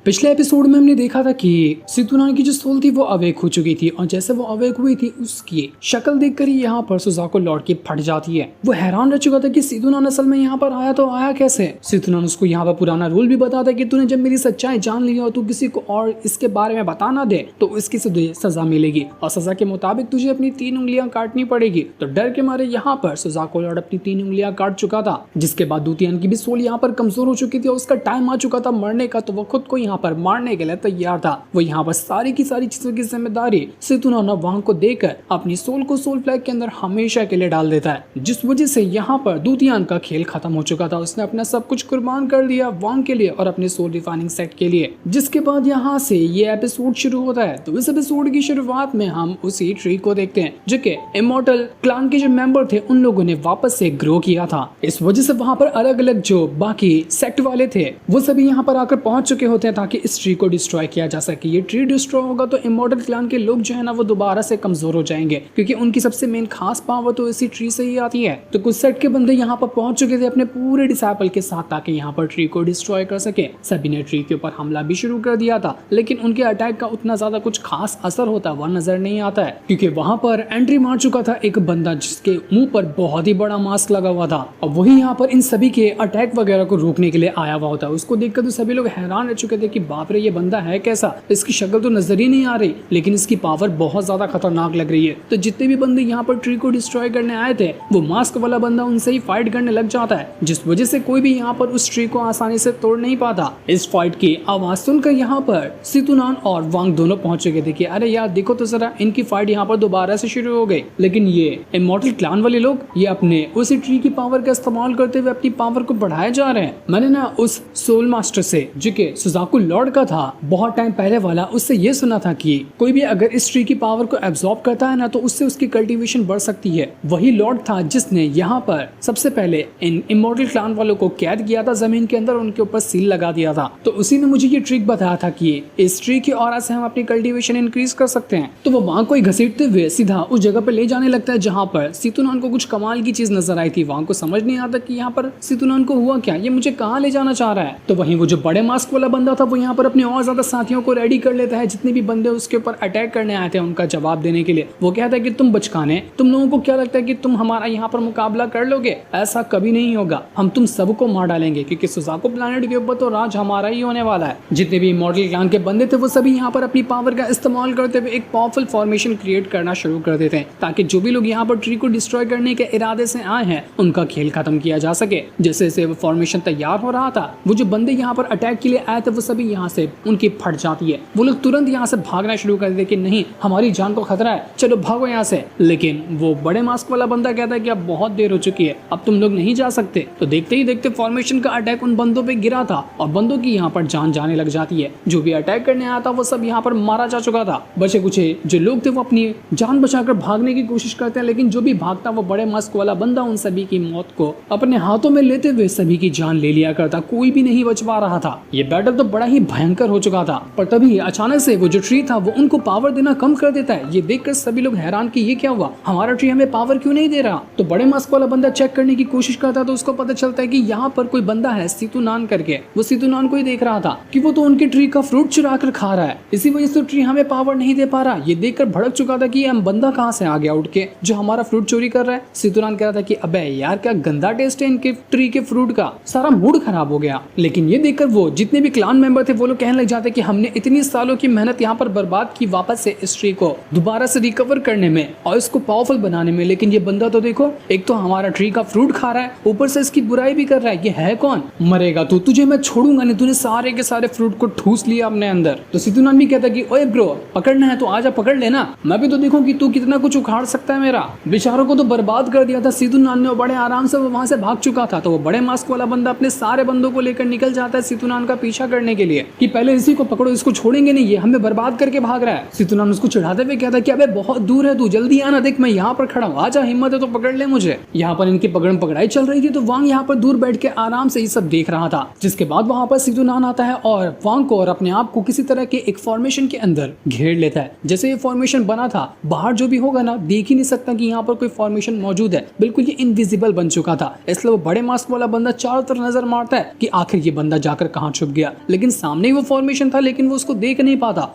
पिछले एपिसोड में हमने देखा था कि सितुनान की जो सोल थी वो अवेक हो चुकी थी और जैसे वो अवेक हुई थी उसकी शक्ल देखकर ही यहाँ पर सुजाको लौट के फट जाती है। वो हैरान रह चुका था कि सितुनान असल में यहाँ पर आया तो आया कैसे। सितुनान उसको यहाँ पर पुराना रूल भी बताता है कि तूने जब मेरी सच्चाई जान ली और तू किसी को और इसके बारे में बता ना दे तो इसकी तुझे सजा मिलेगी और सजा के मुताबिक तुझे अपनी 3 उंगलियां काटनी पड़ेगी। तो डर के मारे यहाँ पर सुजाको लॉर्ड अपनी 3 उंगलियां काट चुका था, जिसके बाद दूतियान की भी सोल यहाँ पर कमजोर हो चुकी थी और उसका टाइम आ चुका था मरने का। तो वो खुद को यहाँ पर मारने के लिए तैयार था। वो यहाँ पर सारी की सारी चीजों की जिम्मेदारी सितुनान वांग को देकर अपनी सोल को सोल फ्लैग के अंदर हमेशा के लिए डाल देता है, जिस वजह से यहाँ पर दूतियान का खेल खत्म हो चुका था। उसने अपना सब कुछ कुर्बान कर दिया वांग के लिए और अपने सोल रिफाइनिंग सेट के लिए। जिसके बाद यहाँ से ये एपिसोड शुरू होता है। तो इस एपिसोड की शुरुआत में हम उसी ट्री को देखते हैं जो कि इमॉर्टल क्लान के जो मेंबर थे उन लोगों ने वापस से ग्रो किया था। इस वजह से वहां पर अलग अलग जो बाकी सेक्ट वाले थे वो सभी यहाँ पर आकर पहुंच चुके होते हैं ताकि इस ट्री को डिस्ट्रॉय किया जा सके। ये ट्री डिस्ट्रॉय होगा तो इमॉर्टल क्लान के लोग जो है ना वो दोबारा से कमजोर हो जाएंगे, क्योंकि उनकी सबसे मेन खास पावर तो इसी ट्री से ही आती है। तो कुछ सेट के बंदे यहाँ पर पहुंच चुके थे अपने पूरे डिसाइपल के साथ ताकि यहाँ पर ट्री को डिस्ट्रॉय कर सके। सभी ने ट्री के ऊपर हमला भी शुरू कर दिया था, लेकिन उनके अटैक का उतना ज्यादा कुछ खास असर होता वह नजर नहीं आता है, क्योंकि वहां पर एंट्री मार चुका था एक बंदा जिसके मुंह पर बहुत ही बड़ा मास्क लगा हुआ था और वही यहाँ पर इन सभी के अटैक वगैरह को रोकने के लिए आया हुआ होता है। उसको देखकर तो सभी लोग हैरान रह चुके थे कि बाप रे ये बंदा है कैसा, इसकी शक्ल तो नजर ही नहीं आ रही लेकिन इसकी पावर बहुत ज्यादा खतरनाक लग रही है। तो जितने भी बंदे यहाँ पर ट्री को डिस्ट्रॉय करने आए थे वो मास्क वाला बंदा उनसे ही फाइट करने लग जाता है, जिस वजह से कोई भी यहाँ पर उस ट्री को आसानी से तोड़ नहीं पाता। इस फाइट की आवाज सुनकर यहाँ पर सितुनान और वांग दोनों पहुंच चुके थे कि अरे यार देखो तो जरा इनकी फाइट यहाँ पर दोबारा से शुरू हो गई। लेकिन ये इमॉर्टल क्लान वाले लोग ये अपने उसी ट्री की पावर का इस्तेमाल करते हुए अपनी पावर को बढ़ाए जा रहे हैं। मैंने ना उस सोल मास्टर से जो कि सुजाको लॉर्ड का था बहुत टाइम पहले वाला, उससे ये सुना था कि कोई भी अगर इस ट्री की पावर को एब्जॉर्ब करता है ना तो उससे उसकी कल्टीवेशन बढ़ सकती है। वही लॉर्ड था जिसने यहाँ पर सबसे पहले इन इमॉर्टल क्लान वालों को कैद किया था जमीन के अंदर, उनके ऊपर सील लगा दिया था। तो उसी ने मुझे ये ट्रिक बताया था कि इस ट्री की ऑरा से हम अपनी कल्टीवेशन इंक्रीज कर सकते हैं। तो वो वहां को घसीटते हुए सीधा उस जगह पे ले जाने लगता है जहाँ पर सितुनान को कुछ कमाल की चीज नजर आई थी। वहां को समझ नहीं आता कि यहाँ पर सितुनान को हुआ क्या, ये मुझे कहाँ ले जाना चाह रहा है। तो वहीं वो जो बड़े मास्क वाला बंदा था वो यहाँ पर अपने और ज्यादा साथियों को रेडी कर लेता है। जितने भी बंदे उसके ऊपर अटैक करने आए थे उनका जवाब देने के लिए वो कहता है कि तुम बचकाने, तुम लोगों को क्या लगता है कि तुम हमारा यहाँ पर मुकाबला कर लोगे? ऐसा कभी नहीं होगा, हम तुम सबको मार डालेंगे क्योंकि सुजाको प्लैनेट के ऊपर तो राज हमारा ही होने वाला है। जितने भी इमॉर्टल क्लान के बंदे थे वो सभी यहाँ पर अपनी पावर का इस्तेमाल करते हुए एक पावरफुल फॉर्मेशन क्रिएट करना शुरू कर देते हैं ताकि जो भी लोग यहाँ पर ट्री को डिस्ट्रॉय करने के इरादे से आए हैं उनका खेल खत्म किया जा सके। जैसे जैसे वो फॉर्मेशन तैयार हो रहा था वो जो बंदे यहाँ पर अटैक के लिए आए थे वो सभी यहाँ से उनकी फट जाती है। वो लोग तुरंत यहाँ से भागना शुरू कर देते कि नहीं हमारी जान को खतरा है, चलो भागो यहाँ से। लेकिन वो बड़े मास्क वाला बंदा कहता है कि अब बहुत देर हो चुकी है, अब तुम लोग नहीं जा सकते। तो देखते ही देखते फॉर्मेशन का अटैक उन बंदों पे गिरा था और बंदों की यहाँ पर जान जाने लग जाती है। जो भी अटैक करने आया था वो सब यहाँ पर मारा जा चुका था। बचे कुचे जो लोग थे वो अपनी जान बचाकर भागने की कोशिश करते हैं, लेकिन जो भी भागता वो बड़े मास्क वाला बंदा उन सभी की मौत को अपने हाथों में लेते हुए सभी की जान ले लिया करता। कोई भी नहीं बच पा रहा था। ये बैटल तो बड़ा ही भयंकर हो चुका था। पर तभी अचानक से वो जो ट्री था वो उनको पावर देना कम कर देता है। ये देखकर सभी लोग हैरान कि ये क्या हुआ, हमारा ट्री हमें पावर क्यों नहीं दे रहा। तो बड़े मास्क वाला बंदा चेक करने की कोशिश करता है तो उसको पता चलता है कि यहाँ पर कोई बंदा है सितुनान करके। वो सितुनान को ही देख रहा था कि वो तो उनके ट्री का फ्रूट चुरा कर खा रहा है, इसी वजह से ट्री हमें पावर नहीं दे पा रहा। ये देखकर भड़क चुका था कि हम बंदा कहाँ से आ गया उठ के जो हमारा फ्रूट चोरी कर रहा है। सितुनान कह रहा था कि अबे यार क्या गंदा टेस्ट है इनके ट्री के फ्रूट का, सारा मूड खराब हो गया। लेकिन ये देखकर वो जितने भी क्लान मेंबर थे वो लोग कहने लग जाते कि हमने इतनी सालों की मेहनत यहाँ पर बर्बाद की वापस से इस ट्री को दोबारा से रिकवर करने में और इसको पावरफुल बनाने में, लेकिन ये बंदा तो देखो एक तो हमारा ट्री का फ्रूट खा रहा है ऊपर से इसकी बुराई भी कर रहा है। ये है कौन? मरेगा तू, तुझे मैं छोड़ूंगा नहीं, तूने सारे के सारे फ्रूट को ठूस लिया अपने अंदर। तो सितुनान भी कहता कि ओए ब्रो पकड़ना है तो आजा पकड़ लेना, मैं भी तो देखूं कि तू कितना कुछ उखाड़ सकता है मेरा। बेचारों को तो बर्बाद कर दिया था सितुनान ने, बड़े आराम से वो वहां से भाग चुका था। तो वो बड़े मास्क वाला बंदा अपने सारे बंदों को लेकर निकल जाता है सितुनान का पीछा करने के लिए कि पहले इसी को पकड़ो, इसको छोड़ेंगे नहीं, ये हमें बर्बाद करके भाग रहा है। सितुनान उसको चिढ़ाते हुए कहता है कि अबे बहुत दूर है तू, जल्दी आना, देख मैं यहाँ पर खड़ा हूँ, आजा हिम्मत है तो पकड़ ले मुझे। यहाँ पर इनकी पकड़म पकड़ाई चल रही थी तो वांग यहाँ पर दूर बैठ के आराम से ये सब देख रहा था। जिसके बाद वहां पर सितुनान आता है और वांग को और अपने आप को किसी तरह के एक फॉर्मेशन के अंदर घेर लेता है। जैसे ये फॉर्मेशन बना था बाहर जो भी होगा ना देख ही नहीं सकता कि यहाँ पर कोई फॉर्मेशन मौजूद है, बिल्कुल ये इनविजिबल बन चुका था। इसलिए वो बड़े मास्क वाला बंदा चारों तरफ नजर मारता है कि आखिर ये बंदा जाकर कहाँ छुप गया। लेकिन लेकिन सामने ही वो फॉर्मेशन था, लेकिन वो उसको देख नहीं पाता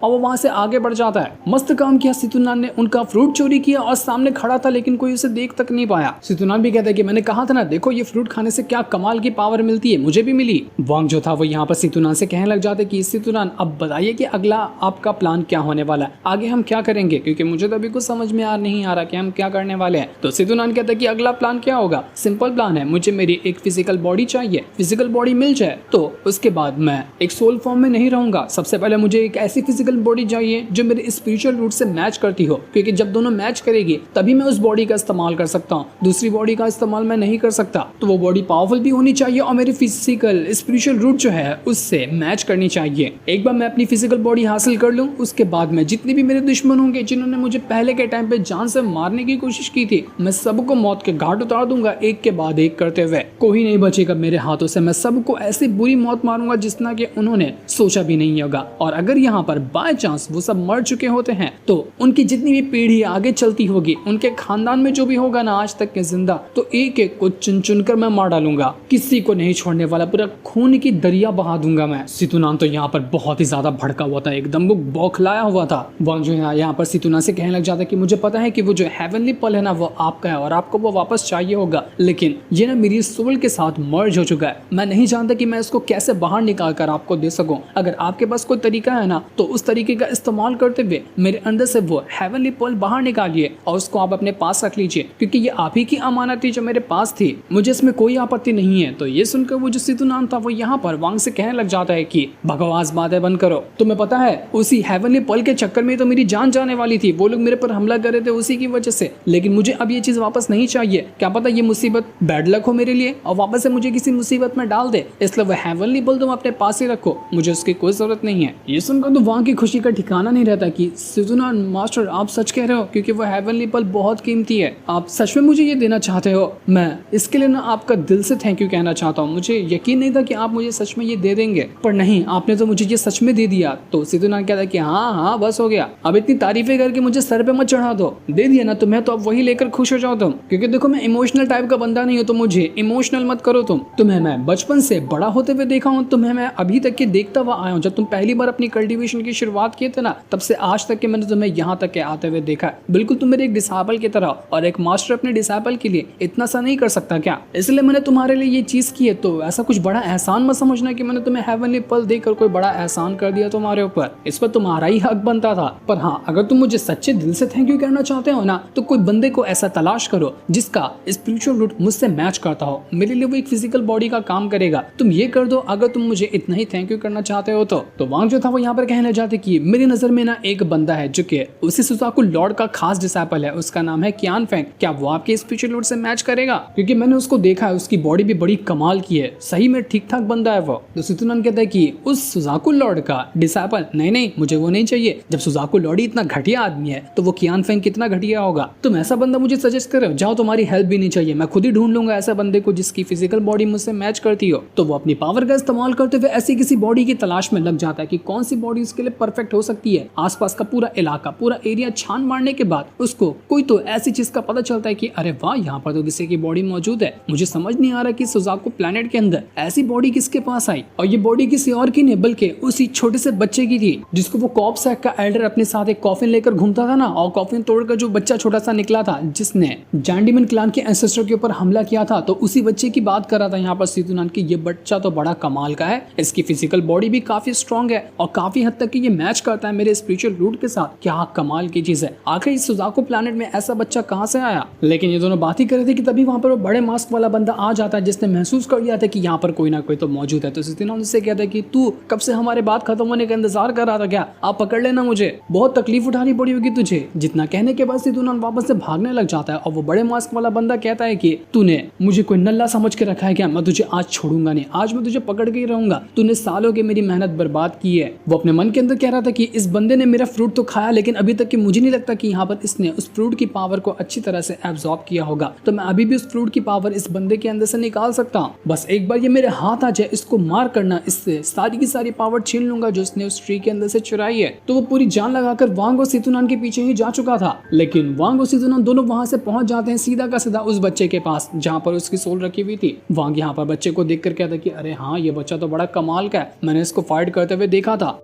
और वो वहां से आगे बढ़ जाता है। मस्त काम किया सितुनान ने, उनका फ्रूट चोरी किया और सामने खड़ा था लेकिन कोई उसे देख तक नहीं पाया। सितुनान भी कहता है कि मैंने कहा था ना, देखो ये फ्रूट खाने से क्या कमाल की पावर मिलती है, मुझे भी मिली। वांग जो था वो यहाँ पर सितुनान से कहने लग जाते कि सितुनान अब बताइए कि अगला आपका प्लान क्या होने वाला है, आगे हम क्या करेंगे, क्योंकि मुझे तो अभी कुछ समझ में नहीं आ रहा कि हम क्या करने वाले हैं। तो सितुनान कहता है कि अगला प्लान क्या होगा, सिंपल प्लान है, मुझे मेरी एक फिजिकल बॉडी चाहिए, फिजिकल बॉडी मिल जाए तो उसके बाद मैं एक सोल फॉर्म में नहीं रहूंगा। सबसे पहले मुझे एक ऐसी फिजिकल बॉडी चाहिए जो मेरे स्पिरिचुअल रूट से मैच करती हो, क्योंकि जब दोनों मैच करेगी तभी मैं उस बॉडी का इस्तेमाल कर सकता हूँ, दूसरी बॉडी का इस्तेमाल मैं नहीं कर सकता। तो वो बॉडी पावरफुल भी होनी चाहिए और मेरी फिजिकल स्पिरिचुअल रूट जो है उससे मैच करनी चाहिए। एक बार मैं अपनी फिजिकल बॉडी हासिल कर लूँ, उसके बाद मैं जितने भी मेरे दुश्मन होंगे जिन्होंने मुझे पहले के टाइम पे जान से मारने की कोशिश की थी, मैं सबको मौत के घाट उतार दूंगा, एक के बाद एक करते हुए। कोई नहीं बचेगा मेरे हाथों से, मैं सबको ऐसी बुरी मौत मारूंगा जितना कि उन्होंने सोचा भी नहीं होगा। और अगर यहाँ पर बाय चांस वो सब मर चुके होते हैं तो उनकी जितनी भी पीढ़ी आगे चलती होगी, उनके खानदान में जो भी होगा ना आज तक के जिंदा, तो एक एक को चुन चुन कर मैं मार डालूंगा, किसी को नहीं छोड़ने वाला, पूरा खून की दरिया बहा दूंगा मैं। सितुनान तो यहाँ पर बहुत ही ज्यादा भड़का हुआ था, एकदम वो बौखलाया हुआ था। वांग जो है यहाँ पर सितुनान से कहने लग जाता है कि मुझे पता है कि वो जो हेवनली पल है ना वो आपका है और आपको वो वापस चाहिए होगा, लेकिन ये ना मेरी सोल के साथ मर्ज हो चुका है, मैं नहीं जानता कि मैं इसको कैसे बाहर निकाल कर आपको दे सकूं। अगर आपके पास कोई तरीका है ना तो उस तरीके का इस्तेमाल करते हुए मेरे अंदर से वो हेवनली पर्ल बाहर निकालिए और उसको आप अपने पास रख लीजिए, क्योंकि ये आप ही की अमानत थी जो मेरे पास थी, मुझे इसमें कोई आपत्ति नहीं है। तो ये सुनकर वो जो सितुनान था वो यहाँ पर वांग से कहने लग जाता है कि बकवास बातें बंद करो, तुम्हें पता है उसी हेवनली पर्ल के चक्कर में तो मेरी जान जाने वाली थी, वो लोग मेरे पर हमला कर रहे थे उसी की वजह से, लेकिन मुझे अब ये चीज वापस नहीं चाहिए। क्या पता ये मुसीबत बैड लक हो मेरे लिए और वापस से मुझे किसी मुसीबत में डाल दे, इसलिए वो हेवनली पर्ल तुम अपने पास ही रखो, मुझे उसकी कोई जरूरत नहीं है। ये सुनकर तो वांग की खुशी का ठिकाना नहीं रहता कि सितुनान मास्टर आप सच कह रहे हो, क्योंकि वो हेवनली पर्ल बहुत कीमती है, आप सच में मुझे ये देना चाहते हो, मैं इसके लिए ना आपका दिल से थैंक यू कहना चाहता हूँ। मुझे यकीन नहीं था कि आप मुझे सच में ये दे देंगे, पर नहीं, आपने तो मुझे ये सच में दे दिया। तो सितुनान कहता है कि हाँ हाँ बस हो गया, अब इतनी तारीफें करके मुझे सर पे मत चढ़ा दो, दे दिया ना तुम्हें तो अब वही लेकर खुश हो जाओ तुम, क्योंकि देखो मैं इमोशनल टाइप का बंदा नहीं हूँ, तो मुझे इमोशनल मत करो तुम। तुम्हें मैं बचपन से बड़ा होते हुए देखा हूँ, तुम्हें मैं अभी तक के देखता हुआ आया हूँ, जब तुम पहली बार अपनी कल्टीवेशन की शुरुआत किए थे ना तब से आज तक के मैंने तुम्हें यहाँ तक के आते हुए देखा है। बिल्कुल तुम मेरे एक डिसाइपल की तरह, और एक मास्टर अपने डिसाइपल के लिए इतना सा नहीं कर सकता क्या, इसलिए मैंने तुम्हारे लिए ये चीज की है। तो ऐसा कुछ बड़ा एहसान मत समझना कि मैंने तुम्हें हेवनली पर्ल देकर कोई बड़ा एहसान कर दिया तुम्हारे ऊपर, इस पर तुम्हारा ही हक बनता था। पर हाँ, अगर तुम मुझे सच्चे दिल से थैंक यू कहना चाहते हो ना तो कोई बंदे को ऐसा तलाश करो जिसका स्पिरिचुअल रूट मुझसे मैच करता हो, मेरे लिए वो एक फिजिकल बॉडी का काम करेगा, तुम ये कर दो अगर तुम मुझे इतना ही थैंक यू करना चाहते हो तो वांग जो था वो यहाँ पर कहने जाते कि मेरी नजर में ना एक बंदा है जो कि उसी सुजाकू लॉर्ड का खास डिसाइपल है, उसका नाम है कियान फेंग, क्या वो आपके स्पिरिचुअल रूट से मैच करेगा, क्योंकि मैंने उसको देखा है, उसकी बॉडी भी बड़ी कमाल की है, सही में ठीक ठाक बंदा है वो। तो सितुनान कहता है कि उस सुजाकू लॉर्ड का डिसाइपल, नहीं मुझे वो नहीं चाहिए, जब सुजाकू लॉर्ड ही इतना घटिया आदमी है तो वो कियान फेंग कितना घटिया होगा, तुम ऐसा बंदा मुझे सजेस्ट करो, जाओ तुम्हारी हेल्प भी नहीं चाहिए, मैं खुद ही ढूंढ लूंगा ऐसा बंदे को जिसकी फिजिकल बॉडी मुझसे मैच करती हो। तो वो अपनी पावर का इस्तेमाल करते हुए ऐसी किसी बॉडी की तलाश में लग जाता है कि कौन सी बॉडी उसके लिए परफेक्ट हो सकती है। आसपास का पूरा इलाका, पूरा एरिया छान मारने के बाद उसको कोई तो ऐसी चीज का पता चलता है कि अरे वाह, यहाँ पर तो किसी की बॉडी मौजूद है, मुझे समझ नहीं आ रहा कि सुजाकू प्लेनेट के अंदर ऐसी बॉडी किसके पास आई, और ये बॉडी किसी और की नहीं बल्कि उसी छोटे से बच्चे की थी जिसको वो कॉपसैक का एल्डर अपने साथ एक कॉफिन लेकर घूमता था ना, और कॉफिन तोड़कर जो बच्चा छोटा सा निकला था जिसने जैंडीमन क्लान के एंसेस्टर के ऊपर हमला किया था, तो उसी बच्चे की बात कर रहा था यहाँ पर सितुनान की। ये बच्चा तो बड़ा कमाल का है, इसकी फिजिकल बॉडी भी काफी स्ट्रॉन्ग है और काफी हद तक ये मैच करता है मेरे स्पिरिचुअल रूट के साथ, क्या कमाल की चीज है। आखिर इस सुजाकू प्लैनेट में ऐसा बच्चा कहाँ से आया। लेकिन ये दोनों बात ही कर रहे थे कि तभी वहां पर वो बड़े मास्क वाला बंदा आ जाता है जिसने महसूस कर लिया था कि यहाँ पर कोई ना कोई तो मौजूद है। तो सितुनान उससे कहता है कि तू कब से हमारे बात खत्म होने का इंतजार कर रहा था क्या, आप पकड़ लेना, मुझे बहुत तकलीफ उठानी पड़ी होगी तुझे। जितना कहने के बाद सितुनान वापस से भागने लग जाता है और वो बड़े मास्क वाला बंदा कहता है कि तूने मुझे कोई नल्ला समझ के रखा है क्या, मैं तुझे आज छोड़ूंगा नहीं, आज मैं तुझे पकड़ के ही रहूंगा, तूने सालों की मेरी मेहनत बर्बाद की है। वो अपने मन के अंदर कह रहा था कि इस बंदे ने मेरा फ्रूट तो खाया, लेकिन अभी तक कि मुझे नहीं लगता कि यहाँ पर इसने उस फ्रूट की पावर को अच्छी तरह से एब्जॉर्ब किया होगा, तो मैं अभी भी उस फ्रूट की पावर इस बंदे के अंदर से निकाल सकता हूँ। बस एक बार ये मेरे हाथ आ जाए, इसको मार करना, इससे सारी की सारी पावर छीन लूंगा जो इसने उस ट्री के अंदर से चुराई है। तो वो पूरी जान लगाकर वांग और सितुनान के पीछे ही जा चुका था, लेकिन वांग और सितुनान दोनों वहां से पहुंच जाते हैं सीधा का सीधा उस बच्चे के पास जहाँ पर उसकी सोल रखी हुई थी। वांग यहाँ पर बच्चे को देखकर कहता कि अरे हाँ, ये बच्चा तो बड़ा कमाल का है, मैंने इसको फाइट करते हुए देखा था।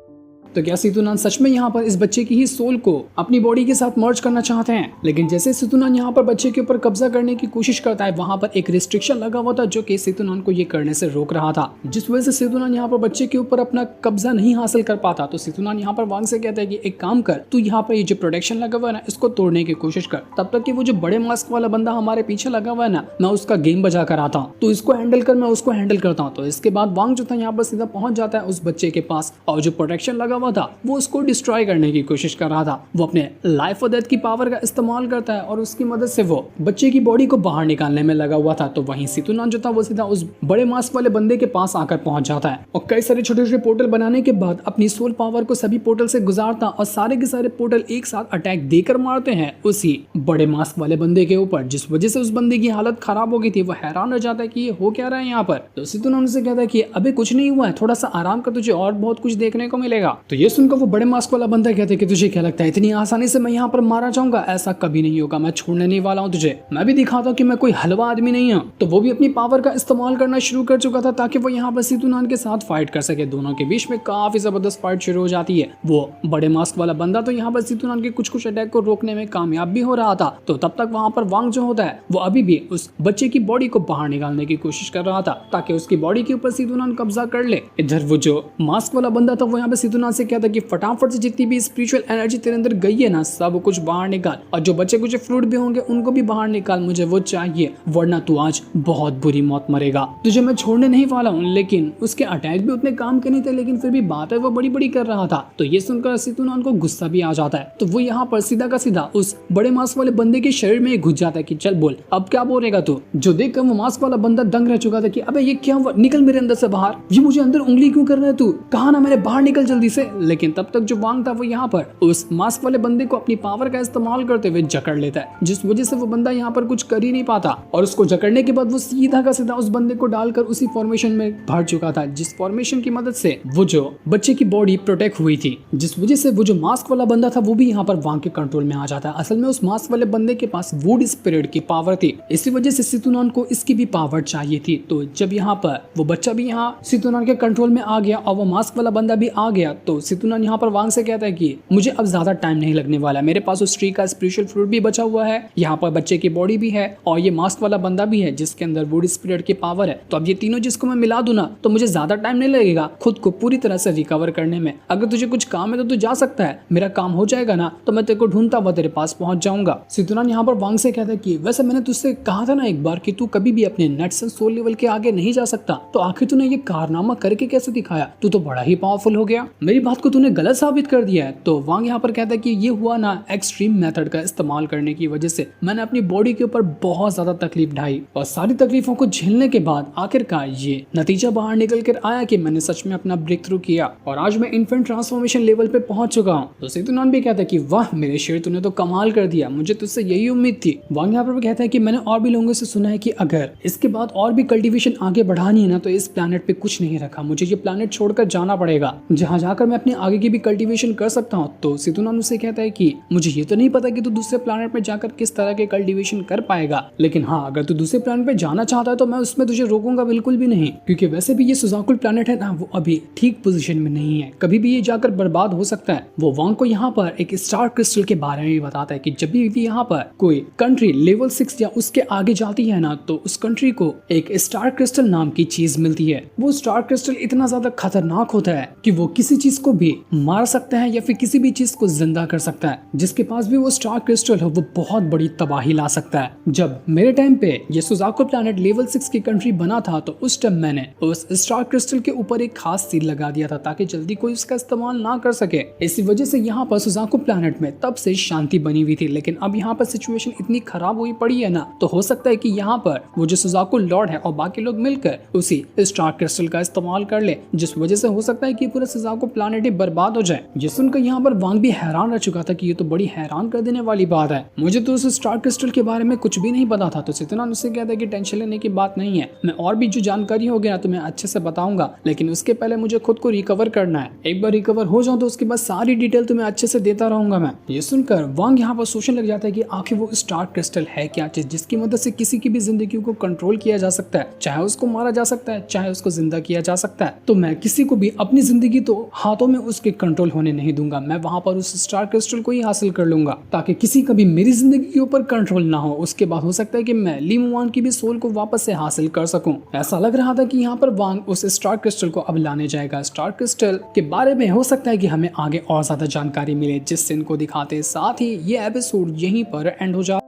तो क्या सितुनान सच में यहाँ पर इस बच्चे की ही सोल को अपनी बॉडी के साथ मर्ज करना चाहते हैं? लेकिन जैसे सितुनान यहाँ पर बच्चे के ऊपर कब्जा करने की कोशिश करता है, वहां पर एक रिस्ट्रिक्शन लगा हुआ था जो कि सितुनान को ये करने से रोक रहा था, जिस वजह से सितुनान यहाँ पर बच्चे के ऊपर अपना कब्जा नहीं हासिल कर पाता। तो सितुनान यहाँ पर वांग से कहता है कि एक काम कर, तू यहाँ पर ये जो प्रोटेक्शन लगा हुआ है ना, इसको तोड़ने की कोशिश कर, तब तक कि वो जो बड़े मास्क वाला बंदा हमारे पीछे लगा हुआ है ना, मैं उसका गेम बजा कर आता हूँ, तो इसको हैंडल कर, मैं उसको हैंडल करता हूँ। तो इसके बाद वांग जो था यहाँ पर सीधा पहुंच जाता है उस बच्चे के पास, और जो प्रोटेक्शन लगा हुआ था वो उसको डिस्ट्रॉय करने की कोशिश कर रहा था। वो अपने लाइफ और डेथ की पावर का इस्तेमाल करता है और उसकी मदद से वो बच्चे की बॉडी को बाहर निकालने में लगा हुआ था। तो वहीं सितुनान जो था वो सीधा उस बड़े मास्क वाले बंदे के पास आकर पहुंच जाता है और कई सारे छोटे छोटे पोर्टल बनाने के बाद अपनी सोल पावर को सभी पोर्टल से गुजारता और सारे के सारे पोर्टल एक साथ अटैक देकर मारते हैं उसी बड़े मास्क वाले बंदे के ऊपर, जिस वजह से उस बंदे की हालत खराब हो गई थी। वो हैरान हो जाता है कि ये हो क्या रहा है यहाँ पर। तो सितुनान उनसे कहता है कि अबे कुछ नहीं हुआ है, थोड़ा सा आराम कर, तुझे और बहुत कुछ देखने को मिलेगा। तो ये सुनकर वो बड़े मास्क वाला बंदा कहते कि तुझे क्या लगता है इतनी आसानी से मैं यहाँ पर मारा जाऊंगा? ऐसा कभी नहीं होगा, मैं छोड़ने नहीं वाला हूँ तुझे, मैं भी दिखाता हूँ कि मैं कोई हलवा आदमी नहीं हूँ। तो वो भी अपनी पावर का इस्तेमाल करना शुरू कर चुका था ताकि वो यहाँ पर सितुनान के साथ फाइट कर सके। दोनों के बीच में काफी जबरदस्त फाइट शुरू हो जाती है। वो बड़े मास्क वाला बंदा तो यहाँ पर सितुनान के कुछ कुछ अटैक को रोकने में कामयाब भी हो रहा था। तो तब तक वहां पर वांग जो होता है वो अभी भी उस बच्चे की बॉडी को बाहर निकालने की कोशिश कर रहा था ताकि उसकी बॉडी के ऊपर सितुनान कब्जा कर ले। इधर वो जो मास्क वाला बंदा था वो यहाँ पे सितुनान से कहता कि फटाफट से जितनी भी स्पिरिचुअल एनर्जी तेरे अंदर गई है ना, सब कुछ बाहर निकाल, और जो बच्चे कुछ फ्रूट भी होंगे उनको भी बाहर निकाल, मुझे वो चाहिए, वरना तू आज बहुत बुरी मौत मरेगा। तुझे मैं छोड़ने नहीं वाला हूँ। लेकिन उसके अटैक भी उतने काम के नहीं थे, लेकिन फिर भी बात है वो बड़ी बड़ी कर रहा था। तो ये सुनकर सितुनान को गुस्सा भी आ जाता है। तो वो यहाँ पर सीधा का सीधा उस बड़े मास्क वाले बंदे के शरीर में घुस जाता है कि चल बोल, अब क्या बोलेगा तू? जो देखकर वो मास्क वाला बंदा दंग रह चुका था कि अबे ये क्या हुआ, निकल मेरे अंदर से बाहर, ये मुझे अंदर उंगली क्यों कर रहा है तू, कहा ना मैंने, बाहर निकल जल्दी से। लेकिन तब तक जो वांग था वो यहाँ पर उस मास्क वाले बंदे को अपनी पावर का इस्तेमाल करते हुए जकड़ लेता है, जिस वजह से वो बंदा यहाँ पर कुछ कर ही नहीं पाता। और उसको जकड़ने के बाद वो सीधा का सीधा उस बंदे को डालकर उसी फॉर्मेशन में भर चुका था, जिस फॉर्मेशन की मदद से वो जो बच्चे की बॉडी प्रोटेक्ट हुई थी, जिस वजह से वो जो मास्क वाला बंदा था वो भी यहाँ पर वांग के कंट्रोल में आ जाता है। असल में उस मास्क वाले बंदे के पास वुड स्पिरिट की पावर थी, इसी वजह से सितुनान को इसकी भी पावर चाहिए थी। तो जब यहाँ पर वो बच्चा भी यहाँ सितुनान के कंट्रोल में आ गया और वो मास्क वाला बंदा भी आ गया, तो सितुनान यहाँ पर वांग से कहता है कि मुझे अब ज्यादा टाइम नहीं लगने वाला, मेरे पास उस ट्री का स्पिरिचुअल फ्रूट भी बचा हुआ है, यहाँ पर बच्चे की बॉडी भी है और ये मास्क वाला बंदा भी है जिसके अंदर वुड स्पिरिट की पावर है। तो अब ये तीनों जिसको मैं मिला दूं ना, तो मुझे ज्यादा टाइम नहीं लगेगा खुद को पूरी तरह से रिकवर करने में। अगर तुझे कुछ काम है तो तू जा सकता है, मेरा काम हो जाएगा ना तो मैं तेरे को ढूंढता हुआ तेरे पास पहुंच जाऊंगा। सितुनान यहाँ पर वांग से कहता है कि वैसे मैंने तुझसे कहा था ना एक बार कि तू कभी भी अपने नेट्स एंड सोल लेवल के आगे नहीं जा सकता, तो आखिर तूने ये कारनामा करके कैसे दिखाया? तू तो बड़ा ही पावरफुल हो गया, मेरी बात को तूने गलत साबित कर दिया है। तो वांग यहाँ पर कहता है कि ये हुआ ना एक्सट्रीम मेथड का इस्तेमाल करने की वजह से, मैंने अपनी बॉडी के ऊपर बहुत ज्यादा तकलीफ ढाई और सारी तकलीफों को झेलने के बाद आखिरकार ये नतीजा बाहर निकल कर आया कि मैंने सच में अपना ब्रेक थ्रू किया और आज मैं इन्फेंट ट्रांसफॉर्मेशन लेवल पे पहुंच चुका हूँ। तो सितुनान भी कहता है कि वाह मेरे शेर, तूने तो कमाल कर दिया, मुझे तुझसे यही उम्मीद थी। वांग यहाँ पर कहता है कि मैंने और भी लोगों से सुना है कि अगर इसके बाद और भी कल्टीवेशन आगे बढ़ानी है ना, तो इस प्लेनेट पे कुछ नहीं रखा, मुझे ये प्लेनेट छोड़कर जाना पड़ेगा जहाँ जाकर मैं अपने आगे की भी कल्टीवेशन कर सकता हूँ। तो सितुनान उससे कहता है कि मुझे ये तो नहीं पता कि तू दूसरे प्लेनेट पे जाकर किस तरह के कल्टीवेशन कर पाएगा, लेकिन हाँ अगर तू दूसरे प्लेनेट पे जाना चाहता है तो मैं उसमें तुझे रोकूंगा बिल्कुल भी नहीं, क्योंकि वैसे भी ये सुजाकुल प्लेनेट है ना, वो अभी ठीक पोजीशन में नहीं है, कभी भी ये जाकर बर्बाद हो सकता है। वो वांग को यहाँ पर एक स्टार क्रिस्टल के बारे में भी बताता है कि जब भी यहाँ पर कोई कंट्री लेवल 6 या उसके आगे जाती है ना, तो उस कंट्री को एक स्टार क्रिस्टल नाम की चीज मिलती है। वो स्टार क्रिस्टल इतना ज्यादा खतरनाक होता है कि वो किसी चीज को भी मार सकता है या फिर किसी भी चीज को जिंदा कर सकता है। जिसके पास भी वो स्टार क्रिस्टल हो वो बहुत बड़ी तबाही ला सकता है। जब मेरे टाइम पे ये सुजाकुल प्लैनेट लेवल 6 की कंट्री बना था, तो उस टाइम मैंने उस स्टार क्रिस्टल के ऊपर एक खास सील लगा दिया था ताकि जल्दी कोई उसका इस्तेमाल ना कर सके। इसी वजह से यहाँ पर सुजाकुल प्लैनेट में तब से शांति बनी हुई थी, लेकिन अब यहाँ पर सिचुएशन इतनी खराब हुई पड़ी है ना, तो हो सकता है कि यहाँ पर वो जो सुजाकुल लॉर्ड है और बाकी लोग मिलकर उसी स्टार क्रिस्टल का इस्तेमाल कर ले, जिस वजह से हो सकता है कि पूरा सुजाकुल प्लैनेट ह्यूमैनिटी बर्बाद हो जाए। ये सुनकर यहाँ पर वांग भी हैरान रह चुका था कि ये तो बड़ी हैरान कर देने वाली बात है, मुझे तो उस स्टार क्रिस्टल के बारे में कुछ भी नहीं पता था। तो सितुनान उससे कहता है कि टेंशन लेने की बात नहीं है, मैं और भी जो जानकारी होगी ना तुम्हें अच्छे से बताऊंगा, लेकिन उसके पहले मुझे खुद को रिकवर करना है। एक बार रिकवर हो जाऊं तो उसके बाद सारी डिटेल तुम्हें अच्छे से देता रहूंगा मैं। ये सुनकर वांग यहाँ पर सोचने लग जाता है कि आखिर वो स्टार क्रिस्टल है क्या चीज जिसकी मदद से किसी की भी जिंदगी को कंट्रोल किया जा सकता है, चाहे उसको मारा जा सकता है चाहे उसको जिंदा किया जा सकता है। तो मैं किसी को भी अपनी जिंदगी तो हाथों में उसके कंट्रोल होने नहीं दूंगा, मैं वहां पर उस स्टार क्रिस्टल को ही हासिल कर लूंगा ताकि किसी का भी मेरी जिंदगी के ऊपर कंट्रोल ना हो। उसके बाद हो सकता है कि मैं ली मुआन की भी सोल को वापस से हासिल कर सकूं। ऐसा लग रहा था कि यहाँ पर वांग उस स्टार क्रिस्टल को अब लाने जाएगा। स्टार क्रिस्टल के बारे में हो सकता है कि हमें आगे और ज्यादा जानकारी मिले जिस सीन को दिखाते साथ ही ये एपिसोड यहीं पर एंड हो जाए।